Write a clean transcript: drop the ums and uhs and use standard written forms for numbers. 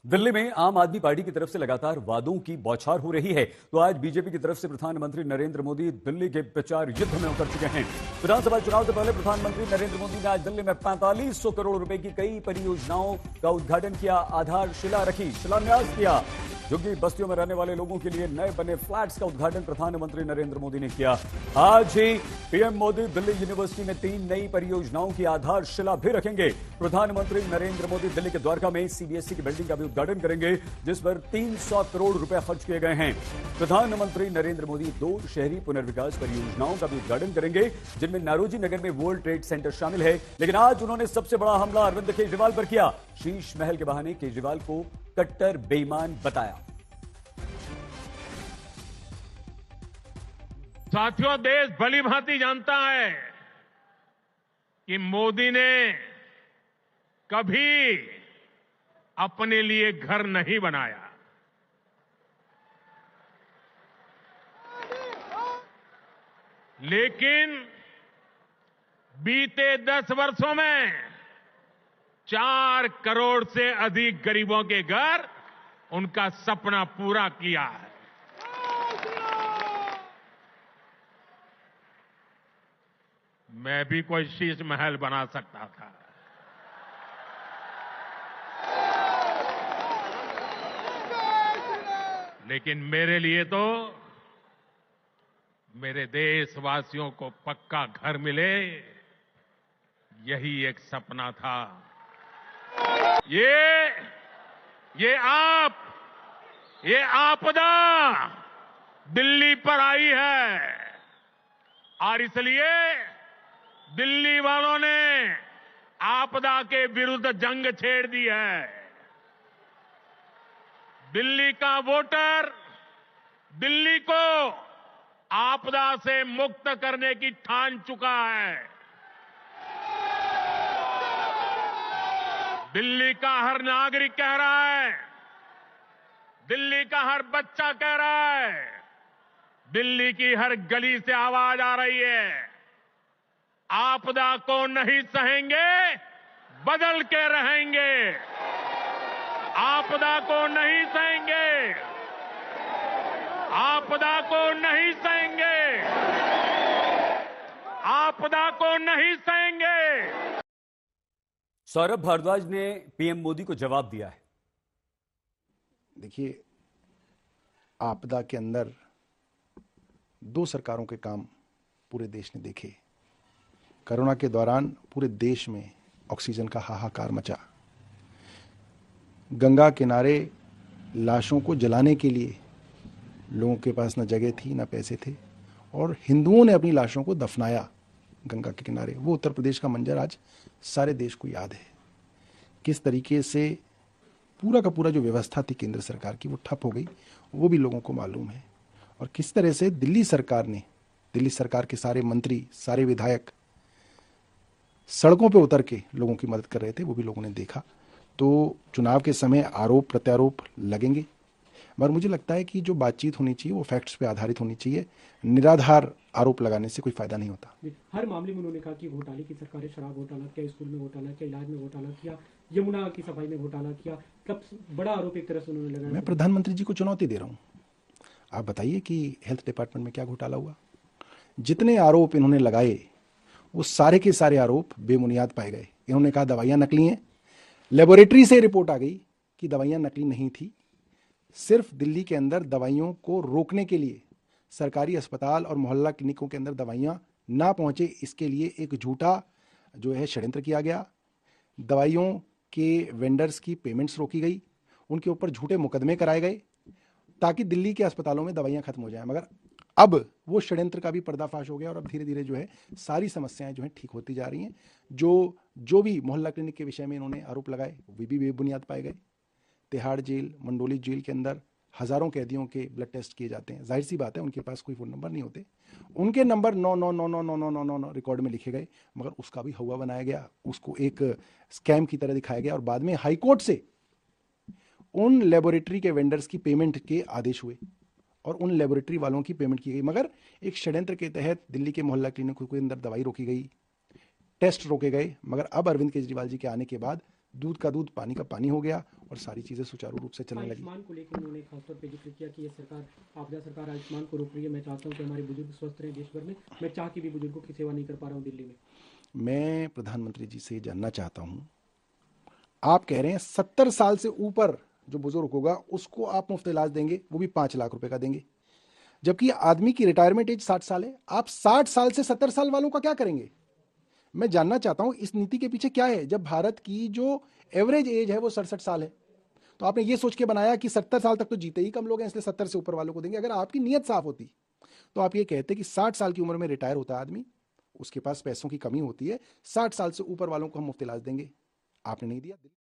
दिल्ली में आम आदमी पार्टी की तरफ से लगातार वादों की बौछार हो रही है, तो आज बीजेपी की तरफ से प्रधानमंत्री नरेंद्र मोदी दिल्ली के प्रचार युद्ध में उतर चुके हैं। विधानसभा चुनाव से पहले प्रधानमंत्री नरेंद्र मोदी ने आज दिल्ली में 4500 करोड़ रुपए की कई परियोजनाओं का उद्घाटन किया, आधारशिला रखी, शिलान्यास किया। झुग्गी बस्तियों में रहने वाले लोगों के लिए नए बने फ्लैट्स का उद्घाटन प्रधानमंत्री नरेंद्र मोदी ने किया। आज ही पीएम मोदी दिल्ली यूनिवर्सिटी में 3 नई परियोजनाओं की आधारशिला भी रखेंगे। प्रधानमंत्री नरेंद्र मोदी दिल्ली के द्वारका में सीबीएसई की बिल्डिंग का भी उद्घाटन करेंगे, जिस पर 300 करोड़ रुपए खर्च किए गए हैं। प्रधानमंत्री नरेंद्र मोदी 2 शहरी पुनर्विकास परियोजनाओं का भी उद्घाटन करेंगे, जिनमें नारोजी नगर में वर्ल्ड ट्रेड सेंटर शामिल है। लेकिन आज उन्होंने सबसे बड़ा हमला अरविंद केजरीवाल पर किया। शीश महल के बहाने केजरीवाल को कट्टर बेईमान बताया। साथियों, देश भली भांति जानता है कि मोदी ने कभी अपने लिए घर नहीं बनाया। लेकिन बीते 10 वर्षों में 4 करोड़ से अधिक गरीबों के घर उनका सपना पूरा किया है। मैं भी कोई शीश महल बना सकता था, लेकिन मेरे लिए तो मेरे देशवासियों को पक्का घर मिले, यही एक सपना था। ये आपदा दिल्ली पर आई है और इसलिए दिल्ली वालों ने आपदा के विरुद्ध जंग छेड़ दी है। दिल्ली का वोटर दिल्ली को आपदा से मुक्त करने की ठान चुका है। दिल्ली का हर नागरिक कह रहा है, दिल्ली का हर बच्चा कह रहा है, दिल्ली की हर गली से आवाज आ रही है, आपदा को नहीं सहेंगे, बदल के रहेंगे। आपदा को नहीं सहेंगे, आपदा को नहीं सहेंगे, आपदा को नहीं सहेंगे। सौरभ भारद्वाज ने पीएम मोदी को जवाब दिया है। देखिए, आपदा के अंदर 2 सरकारों के काम पूरे देश ने देखे। कोरोना के दौरान पूरे देश में ऑक्सीजन का हाहाकार मचा। गंगा किनारे लाशों को जलाने के लिए लोगों के पास न जगह थी न पैसे थे, और हिंदुओं ने अपनी लाशों को दफनाया गंगा के किनारे। वो उत्तर प्रदेश का मंजर आज सारे देश को याद है। किस तरीके से पूरा का पूरा जो व्यवस्था थी केंद्र सरकार की वो ठप हो गई, वो भी लोगों को मालूम है। और किस तरह से दिल्ली सरकार के सारे मंत्री, सारे विधायक सड़कों पे उतर के लोगों की मदद कर रहे थे, वो भी लोगों ने देखा। तो चुनाव के समय आरोप प्रत्यारोप लगेंगे, मगर मुझे लगता है कि जो बातचीत होनी चाहिए वो फैक्ट्स पे आधारित होनी चाहिए। निराधार आरोप लगाने से कोई फायदा नहीं होता। हर मामले में उन्होंने कहा कि घोटाले की सरकार है, शराब घोटाला किया, स्कूल में घोटाला किया, इलाज में घोटाला किया, यमुना की सफाई में घोटाला किया। तब बड़ा आरोप एक तरह से उन्होंने लगाया। मैं प्रधानमंत्री जी को चुनौती दे रहा हूँ, आप बताइए कि हेल्थ डिपार्टमेंट में क्या घोटाला हुआ। जितने आरोप इन्होंने लगाए वो सारे के सारे आरोप बेबुनियाद पाए गए। इन्होंने कहा दवाइयां नकली हैं, लेबोरेटरी से रिपोर्ट आ गई कि दवाइयां नकली नहीं थी। सिर्फ दिल्ली के अंदर दवाइयों को रोकने के लिए सरकारी अस्पताल और मोहल्ला क्लिनिकों के अंदर दवाइयां ना पहुंचे, इसके लिए एक झूठा जो है षड्यंत्र किया गया। दवाइयों के वेंडर्स की पेमेंट्स रोकी गई, उनके ऊपर झूठे मुकदमे कराए गए ताकि दिल्ली के अस्पतालों में दवाइयां खत्म हो जाएं। मगर अब वो षड्यंत्र का भी पर्दाफाश हो गया और अब धीरे धीरे जो है सारी समस्याएं जो है ठीक होती जा रही हैं। जो भी मोहल्ला क्लिनिक के विषय में इन्होंने आरोप लगाए वो भी बेबुनियाद पाए गए। तिहाड़ जेल, मंडोली जेल के अंदर हजारों कैदियों के ब्लड टेस्ट किए जाते हैं। जाहिर सी बात है उनके पास कोई फ़ोन नंबर नहीं होते, उनके नंबर 9999999 रिकॉर्ड में लिखे गए, मगर उसका भी हवा बनाया गया, उसको एक स्कैम की तरह दिखाया गया और बाद में हाईकोर्ट से उन लेबोरेटरी के वेंडर्स की पेमेंट के आदेश हुए और उन लेबोरेटरी वालों की पेमेंट की गई। मगर एक षड्यंत्र के तहत दिल्ली के मोहल्ला क्लिनिकों के अंदर दवाई रोकी गई, टेस्ट रोके गए। मगर अब अरविंद केजरीवाल जी के आने के बाद दूध का दूध पानी का पानी हो गया और सारी चीज़ें सुचारू रूप से चलने लगी। आयुष्मान को लेकर उन्होंने खासतौर पे जिक्र किया कि ये सरकार, आपदा सरकार आयुष्मान को रोक रही है। मैं चाहता हूँ कि हमारे बुजुर्ग स्वस्थ रहें देश भर में। मैं चाह के भी बुजुर्गों की सेवा नहीं कर पा रहा हूँ दिल्ली में। मैं प्रधानमंत्री जी से जानना चाहता हूं, आप कह रहे हैं 70 साल से ऊपर जो बुजुर्ग होगा उसको आप मुफ्त इलाज देंगे, वो भी 5 लाख रुपए का देंगे, जबकि आदमी की रिटायरमेंट एज 60 साल है। आप 60 साल से 70 साल वालों का क्या करेंगे? मैं जानना चाहता हूं इस नीति के पीछे क्या है। जब भारत की जो एवरेज एज है वो 67 साल है, तो आपने ये सोच के बनाया कि 70 साल तक तो जीते ही कम लोग हैं, इसलिए 70 से ऊपर वालों को देंगे। अगर आपकी नीयत साफ होती तो आप ये कहते कि 60 साल की उम्र में रिटायर होता है आदमी, उसके पास पैसों की कमी होती है, 60 साल से ऊपर वालों को हम मुफ्त इलाज देंगे। आपने नहीं दिया।